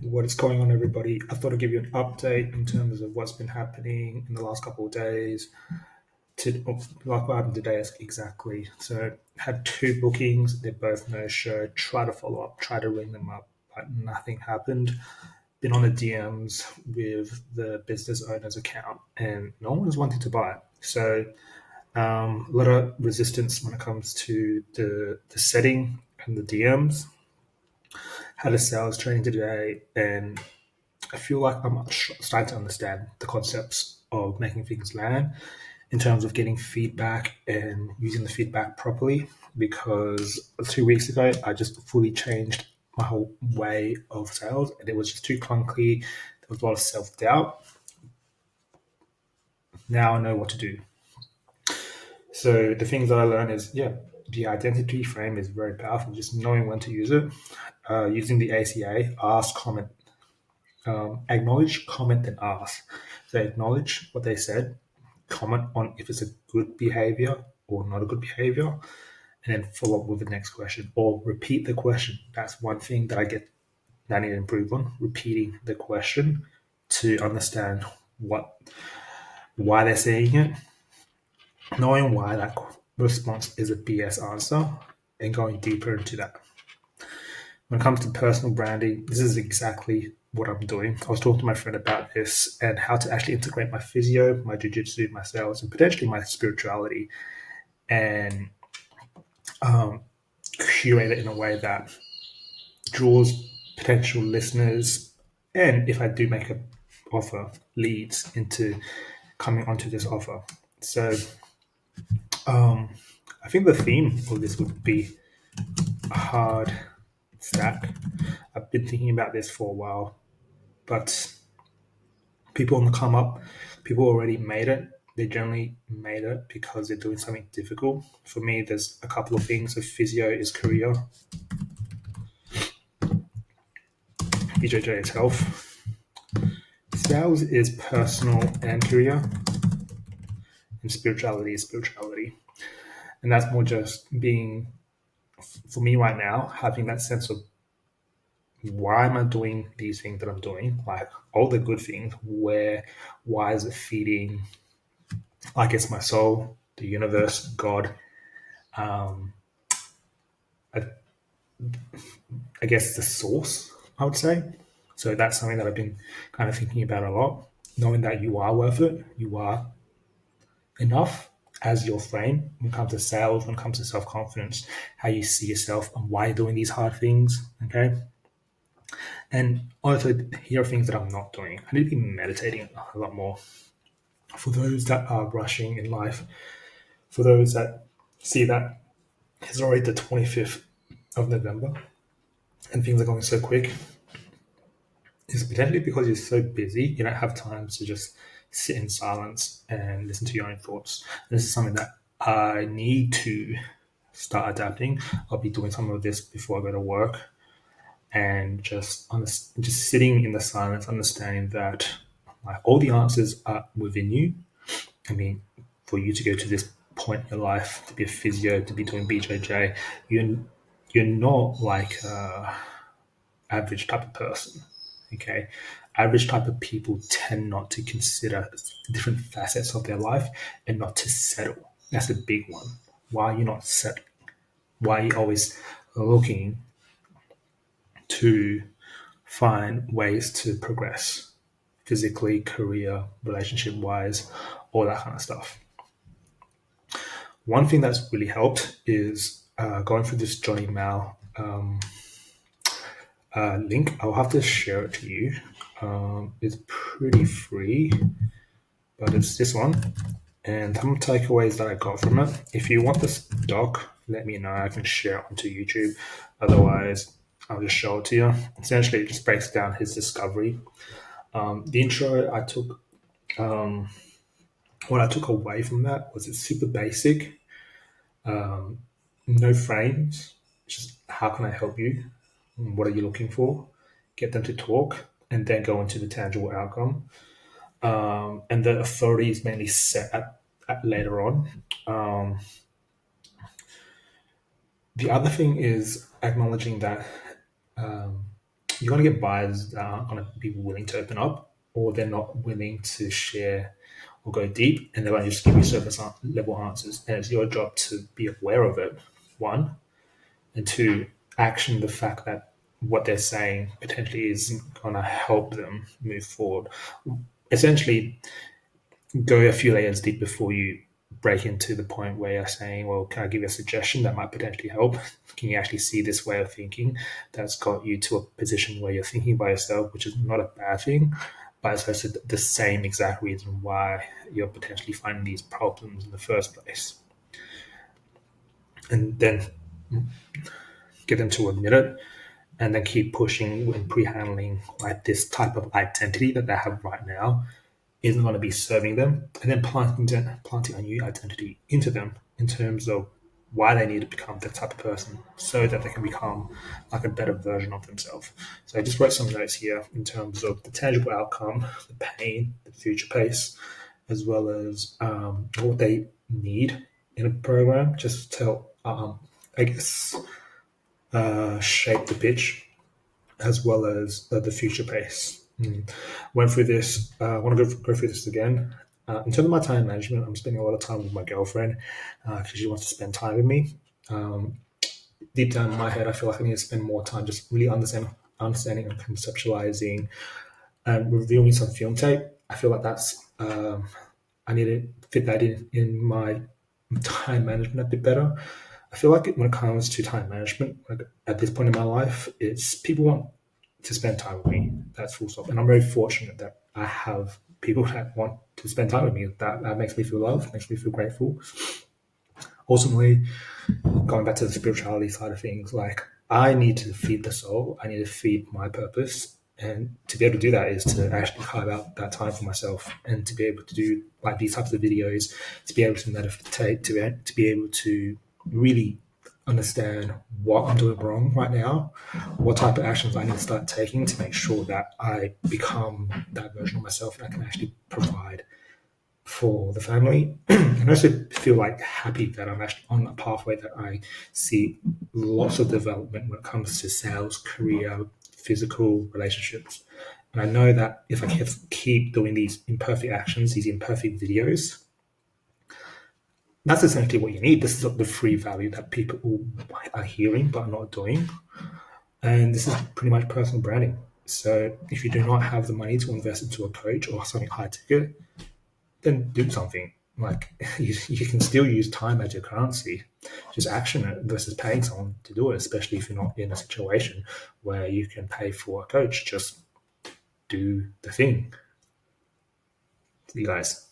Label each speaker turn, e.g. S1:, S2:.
S1: What is going on, everybody? I thought I'd give you an update in terms of what's been happening in the last couple of days. Like what happened today exactly. So, had two bookings. They're both no show. Try to follow up. Try to ring them up, but nothing happened. Been on the DMs with the business owner's account, and no one is wanting to buy. So, a lot of resistance when it comes to the setting and the DMs. Had a sales training today, and I feel like I'm starting to understand the concepts of making things land in terms of getting feedback and using the feedback properly. Because 2 weeks ago, I just fully changed my whole way of sales, and it was just too clunky. There was a lot of self doubt. Now I know what to do. So the things that I learned is, the identity frame is very powerful. Just knowing when to use it, using the ACA, ask, comment, acknowledge, comment, and ask. So acknowledge what they said, comment on if it's a good behavior or not a good behavior, and then follow up with the next question or repeat the question. That's one thing that I need to improve on, repeating the question to understand why they're saying it, knowing why that response is a BS answer, and going deeper into that. When it comes to personal branding, this is exactly what I'm doing. I was talking to my friend about this and how to actually integrate my physio, my jiu-jitsu, my sales, and potentially my spirituality, and curate it in a way that draws potential listeners, and if I do make an offer, leads into coming onto this offer. So I think the theme of this would be a hard stack. I've been thinking about this for a while, but people on the come up, people already made it. They generally made it because they're doing something difficult. For me, there's a couple of things. So physio is career, BJJ is health, sales is personal and career, and spirituality is spirituality. And that's more just being, for me right now, having that sense of why am I doing these things that I'm doing? Like all the good things, why is it feeding, I guess, my soul, the universe, God, um, I, I guess the source, I would say. So that's something that I've been kind of thinking about a lot, knowing that you are worth it, you are enough as your frame when it comes to sales, when it comes to self confidence, how you see yourself and why you're doing these hard things. Okay. And also, here are things that I'm not doing. I need to be meditating a lot more. For those that are rushing in life, for those that see that it's already the 25th of November and things are going so quick, it's potentially because you're so busy, you don't have time to just sit in silence and listen to your own thoughts. And this is something that I need to start adapting. I'll be doing some of this before I go to work, and just sitting in the silence, understanding that like all the answers are within you. I mean, for you to go to this point in your life, to be a physio, to be doing BJJ, you're not like average type of person. Okay, average type of people tend not to consider different facets of their life and not to settle. That's a big one. Why are you not settling? Why are you always looking to find ways to progress physically, career, relationship wise, all that kind of stuff? One thing that's really helped is going through this Johnny Mao link. I'll have to share it to you. It's pretty free, but it's this one. And some takeaways that I got from it. If you want this doc, let me know. I can share it onto YouTube. Otherwise, I'll just show it to you. Essentially, it just breaks down his discovery. The intro I took, what I took away from that was it's super basic, no frames, just how can I help you? What are you looking for? Get them to talk and then go into the tangible outcome. And the authority is mainly set at later on. The other thing is acknowledging that you're going to get buyers that aren't going to be willing to open up, or they're not willing to share or go deep, and they're going to just give you surface level answers. And it's your job to be aware of it, one, and two, action the fact that what they're saying potentially isn't going to help them move forward. Essentially, go a few layers deep before you break into the point where you're saying, well, can I give you a suggestion that might potentially help? Can you actually see this way of thinking that's got you to a position where you're thinking by yourself, which is not a bad thing, but it's also the same exact reason why you're potentially finding these problems in the first place. And then get them to admit it, and then keep pushing and pre-handling like this type of identity that they have right now isn't going to be serving them, and then planting a new identity into them in terms of why they need to become that type of person so that they can become like a better version of themselves. So I just wrote some notes here in terms of the tangible outcome, the pain, the future pace, as well as what they need in a program just to help, I guess, shape the pitch as well as the future pace. Went through this. I want to go through this again. In terms of my time management, I'm spending a lot of time with my girlfriend because she wants to spend time with me. Deep down in my head, I feel like I need to spend more time just really understanding and conceptualizing and reviewing some film tape. I feel like that's I need to fit that in my time management a bit better. I feel like when it comes to time management, like at this point in my life, it's people want to spend time with me. That's full stop. And I'm very fortunate that I have people that want to spend time with me. That makes me feel loved, makes me feel grateful. Ultimately, going back to the spirituality side of things, like I need to feed the soul, I need to feed my purpose. And to be able to do that is to actually carve out that time for myself and to be able to do like these types of videos, to be able to meditate, to be able to really understand what I'm doing wrong right now, what type of actions I need to start taking to make sure that I become that version of myself and I can actually provide for the family. And I also feel like happy that I'm actually on a pathway that I see lots of development when it comes to sales, career, physical relationships. And I know that if I keep doing these imperfect actions, these imperfect videos, that's essentially what you need. This is the free value that people are hearing but not doing. And this is pretty much personal branding. So if you do not have the money to invest into a coach or something high ticket, then do something. Like you can still use time as your currency. Just action it versus paying someone to do it, especially if you're not in a situation where you can pay for a coach. Just do the thing. See you guys.